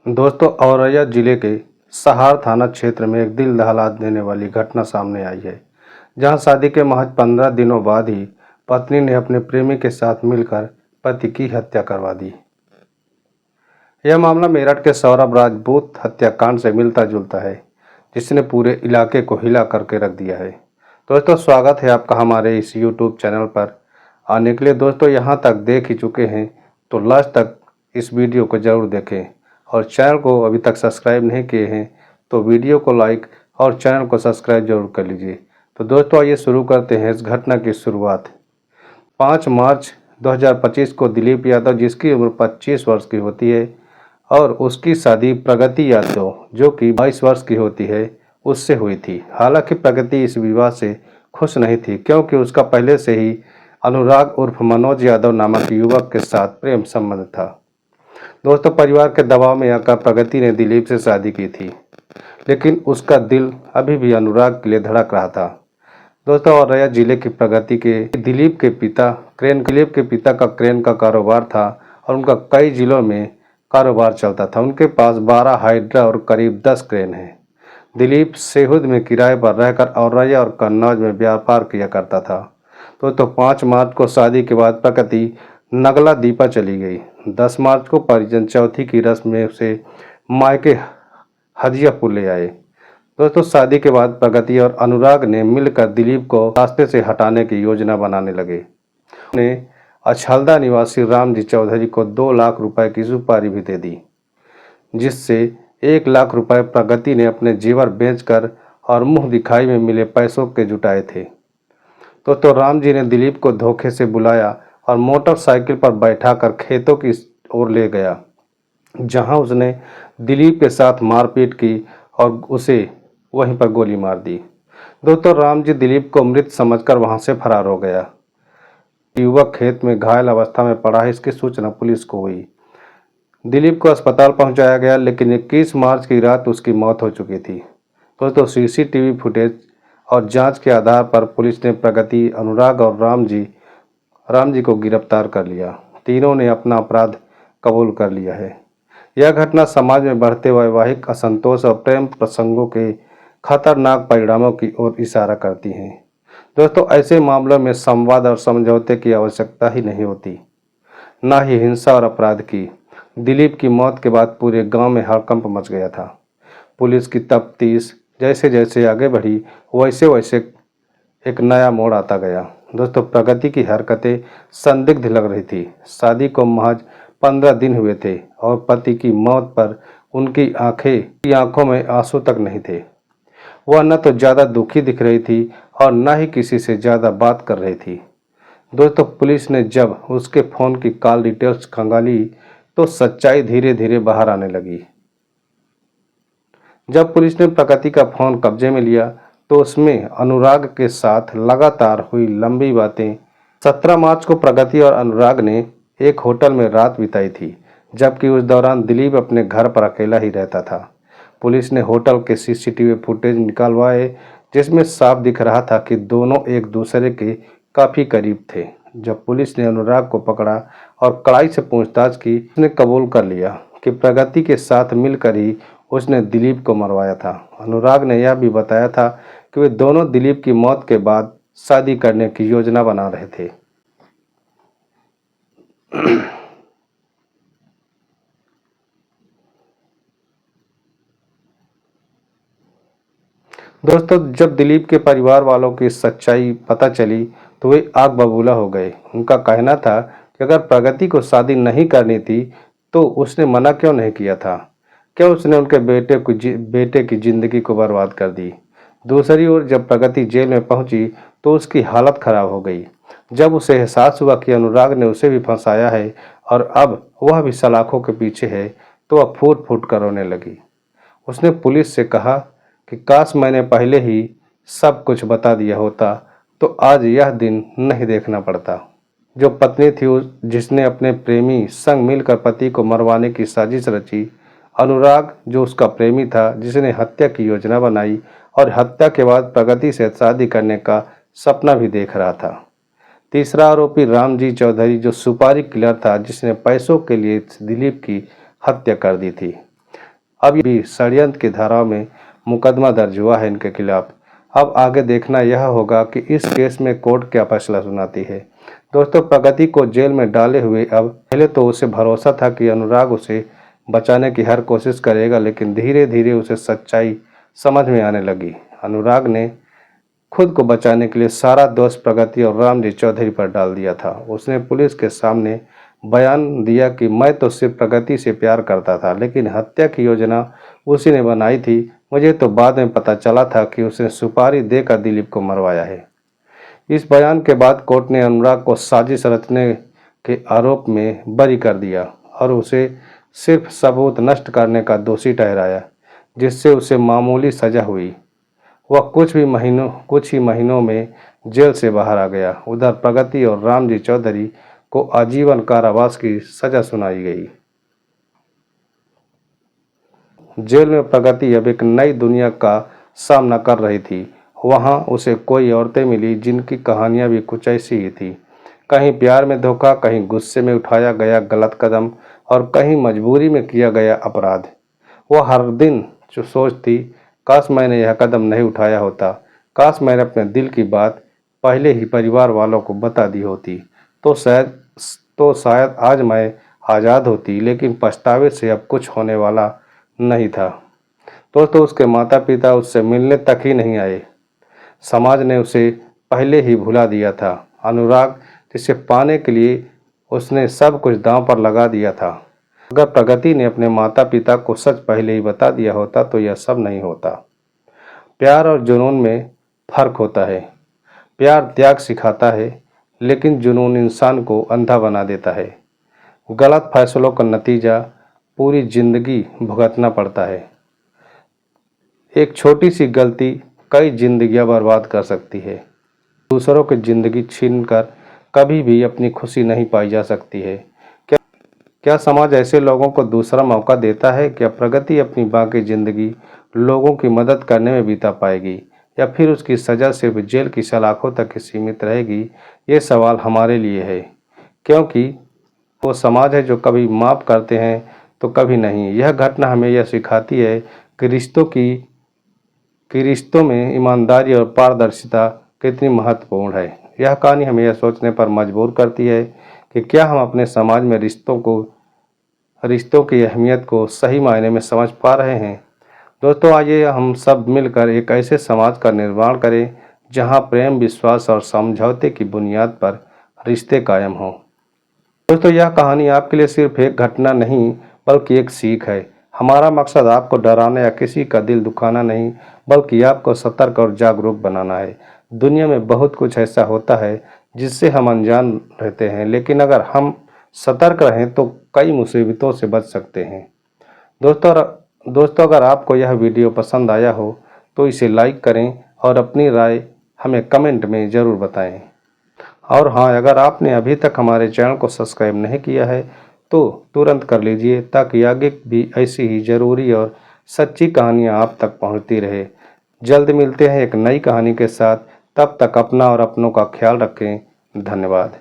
दोस्तों, औरैया जिले के सहार थाना क्षेत्र में एक दिल दहला देने वाली घटना सामने आई है, जहां शादी के महज 15 दिनों बाद ही पत्नी ने अपने प्रेमी के साथ मिलकर पति की हत्या करवा दी। यह मामला मेरठ के सौरभ राजपूत हत्याकांड से मिलता जुलता है, जिसने पूरे इलाके को हिला करके रख दिया है। दोस्तों, स्वागत है आपका हमारे इस यूट्यूब चैनल पर आने के लिए। दोस्तों, यहाँ तक देख ही चुके हैं तो लास्ट तक इस वीडियो को ज़रूर देखें, और चैनल को अभी तक सब्सक्राइब नहीं किए हैं तो वीडियो को लाइक और चैनल को सब्सक्राइब जरूर कर लीजिए। तो दोस्तों, आइए शुरू करते हैं इस घटना की शुरुआत। 5 मार्च 2025 को दिलीप यादव, जिसकी उम्र 25 वर्ष की होती है, और उसकी शादी प्रगति यादव, जो कि 22 वर्ष की होती है, उससे हुई थी। हालांकि प्रगति इस विवाह से खुश नहीं थी, क्योंकि उसका पहले से ही अनुराग उर्फ मनोज यादव नामक युवक के साथ प्रेम संबंध था। दोस्तों, परिवार के दबाव में आकर प्रगति ने दिलीप से शादी की थी, लेकिन उसका दिल अभी भी अनुराग के लिए धड़क रहा था। दोस्तों, औरैया जिले की प्रगति के दिलीप के पिता का क्रेन का कारोबार था, और उनका कई जिलों में कारोबार चलता था। उनके पास 12 हाइड्रा और करीब 10 क्रेन हैं। दिलीप सेहुद में किराए पर रहकर औरैया और कन्नौज में व्यापार किया करता था। तो 5 मार्च को शादी के बाद प्रगति नगला दीपा चली गई। 10 मार्च को परिजन चौथी की रस्म में उसे मायके हजियापुर ले आए। दोस्तों, शादी के बाद प्रगति और अनुराग ने मिलकर दिलीप को रास्ते से हटाने की योजना बनाने लगे। उन्हें अछलदा निवासी रामजी चौधरी को 2 लाख रुपए की सुपारी भी दे दी, जिससे 1 लाख रुपए प्रगति ने अपने जेवर बेचकर और मुंह दिखाई में मिले पैसों के जुटाए थे। तो राम जी ने दिलीप को धोखे से बुलाया और मोटरसाइकिल पर बैठाकर खेतों की ओर ले गया, जहां उसने दिलीप के साथ मारपीट की और उसे वहीं पर गोली मार दी। दोस्तों, राम जी दिलीप को मृत समझकर वहां से फरार हो गया। युवक खेत में घायल अवस्था में पड़ा है, इसकी सूचना पुलिस को हुई। दिलीप को अस्पताल पहुंचाया गया, लेकिन 21 मार्च की रात उसकी मौत हो चुकी थी। दोस्तों, सीसीटीवी फुटेज और जांच के आधार पर पुलिस ने प्रगति, अनुराग और राम जी को गिरफ्तार कर लिया। तीनों ने अपना अपराध कबूल कर लिया है। यह घटना समाज में बढ़ते वैवाहिक असंतोष और प्रेम प्रसंगों के खतरनाक परिणामों की ओर इशारा करती है। दोस्तों, ऐसे मामलों में संवाद और समझौते की आवश्यकता ही नहीं होती, ना ही हिंसा और अपराध की। दिलीप की मौत के बाद पूरे गांव में हड़कंप मच गया था। पुलिस की तफ्तीश जैसे जैसे आगे बढ़ी, वैसे वैसे एक नया मोड़ आता गया। दोस्तों, प्रगति की हरकतें संदिग्ध लग रही थी। शादी को महज 15 दिन हुए थे और पति की मौत पर उनकी आंखों में आंसू तक नहीं थे। वह न तो ज़्यादा दुखी दिख रही थी और न ही किसी से ज़्यादा बात कर रही थी। दोस्तों, पुलिस ने जब उसके फ़ोन की कॉल डिटेल्स खंगाली तो सच्चाई धीरे धीरे बाहर आने लगी। जब पुलिस ने प्रगति का फ़ोन कब्जे में लिया तो उसमें अनुराग के साथ लगातार हुई लंबी बातें। 17 मार्च को प्रगति और अनुराग ने एक होटल में रात बिताई थी, जबकि उस दौरान दिलीप अपने घर पर अकेला ही रहता था। पुलिस ने होटल के सीसीटीवी फुटेज निकालवाए, जिसमें साफ दिख रहा था कि दोनों एक दूसरे के काफ़ी करीब थे। जब पुलिस ने अनुराग को पकड़ा और कड़ाई से पूछताछ की, उसने कबूल कर लिया कि प्रगति के साथ मिलकर ही उसने दिलीप को मरवाया था। अनुराग ने यह भी बताया था कि वे दोनों दिलीप की मौत के बाद शादी करने की योजना बना रहे थे। दोस्तों, जब दिलीप के परिवार वालों की सच्चाई पता चली तो वे आग बबूला हो गए। उनका कहना था कि अगर प्रगति को शादी नहीं करनी थी तो उसने मना क्यों नहीं किया था, क्यों उसने उनके बेटे की जिंदगी को बर्बाद कर दी। दूसरी ओर जब प्रगति जेल में पहुंची तो उसकी हालत खराब हो गई। जब उसे एहसास हुआ कि अनुराग ने उसे भी फंसाया है और अब वह भी सलाखों के पीछे है, तो वह फूट फूट कर रोने लगी। उसने पुलिस से कहा कि काश मैंने पहले ही सब कुछ बता दिया होता तो आज यह दिन नहीं देखना पड़ता। जो पत्नी थी जिसने अपने प्रेमी संग मिलकर पति को मरवाने की साजिश रची, अनुराग जो उसका प्रेमी था जिसने हत्या की योजना बनाई और हत्या के बाद प्रगति से शादी करने का सपना भी देख रहा था। तीसरा आरोपी रामजी चौधरी, जो सुपारी किलर था जिसने पैसों के लिए दिलीप की हत्या कर दी थी। अब भी षड्यंत्र की धाराओं में मुकदमा दर्ज हुआ है इनके खिलाफ। अब आगे देखना यह होगा कि इस केस में कोर्ट क्या फैसला सुनाती है। दोस्तों, प्रगति को जेल में डाले हुए अब पहले तो उसे भरोसा था कि अनुराग उसे बचाने की हर कोशिश करेगा, लेकिन धीरे धीरे उसे सच्चाई समझ में आने लगी। अनुराग ने खुद को बचाने के लिए सारा दोष प्रगति और रामजी चौधरी पर डाल दिया था। उसने पुलिस के सामने बयान दिया कि मैं तो सिर्फ प्रगति से प्यार करता था, लेकिन हत्या की योजना उसी ने बनाई थी। मुझे तो बाद में पता चला था कि उसने सुपारी देकर दिलीप को मरवाया है। इस बयान के बाद कोर्ट ने अनुराग को साजिश रचने के आरोप में बरी कर दिया और उसे सिर्फ सबूत नष्ट करने का दोषी ठहराया, जिससे उसे मामूली सजा हुई। वह कुछ ही महीनों में जेल से बाहर आ गया। उधर प्रगति और रामजी चौधरी को आजीवन कारावास की सजा सुनाई गई। जेल में प्रगति अब एक नई दुनिया का सामना कर रही थी। वहां उसे कोई औरतें मिली जिनकी कहानियां भी कुछ ऐसी ही थी। कहीं प्यार में धोखा, कहीं गुस्से में उठाया गया गलत कदम और कहीं मजबूरी में किया गया अपराध। वह हर दिन जो सोचती, काश मैंने यह कदम नहीं उठाया होता, काश मैंने अपने दिल की बात पहले ही परिवार वालों को बता दी होती, तो शायद आज मैं आज़ाद होती। लेकिन पछतावे से अब कुछ होने वाला नहीं था। दोस्तों, उसके माता पिता उससे मिलने तक ही नहीं आए। समाज ने उसे पहले ही भुला दिया था। अनुराग, जिसे पाने के लिए उसने सब कुछ दांव पर लगा दिया था। अगर प्रगति ने अपने माता पिता को सच पहले ही बता दिया होता तो यह सब नहीं होता। प्यार और जुनून में फर्क होता है। प्यार त्याग सिखाता है, लेकिन जुनून इंसान को अंधा बना देता है। गलत फैसलों का नतीजा पूरी जिंदगी भुगतना पड़ता है। एक छोटी सी गलती कई जिंदगियां बर्बाद कर सकती है। दूसरों की जिंदगी छीनकर कभी भी अपनी खुशी नहीं पाई जा सकती है। क्या समाज ऐसे लोगों को दूसरा मौका देता है? क्या प्रगति अपनी बाकी जिंदगी लोगों की मदद करने में बिता पाएगी, या फिर उसकी सज़ा सिर्फ जेल की सलाखों तक ही सीमित रहेगी? ये सवाल हमारे लिए है, क्योंकि वो समाज है जो कभी माफ़ करते हैं तो कभी नहीं। यह घटना हमें यह सिखाती है कि रिश्तों में ईमानदारी और पारदर्शिता कितनी महत्वपूर्ण है। यह कहानी हमें यह सोचने पर मजबूर करती है कि क्या हम अपने समाज में रिश्तों की अहमियत को सही मायने में समझ पा रहे हैं। दोस्तों, आइए हम सब मिलकर एक ऐसे समाज का निर्माण करें जहां प्रेम, विश्वास और समझौते की बुनियाद पर रिश्ते कायम हों। दोस्तों, यह कहानी आपके लिए सिर्फ एक घटना नहीं बल्कि एक सीख है। हमारा मकसद आपको डराना या किसी का दिल दुखाना नहीं, बल्कि आपको सतर्क और जागरूक बनाना है। दुनिया में बहुत कुछ ऐसा होता है जिससे हम अनजान रहते हैं, लेकिन अगर हम सतर्क रहें तो कई मुसीबतों से बच सकते हैं। दोस्तों, अगर आपको यह वीडियो पसंद आया हो तो इसे लाइक करें और अपनी राय हमें कमेंट में ज़रूर बताएं। और हाँ, अगर आपने अभी तक हमारे चैनल को सब्सक्राइब नहीं किया है तो तुरंत कर लीजिए, ताकि आगे भी ऐसी ही ज़रूरी और सच्ची कहानियाँ आप तक पहुँचती रहे। जल्द मिलते हैं एक नई कहानी के साथ। तब तक अपना और अपनों का ख्याल रखें। धन्यवाद।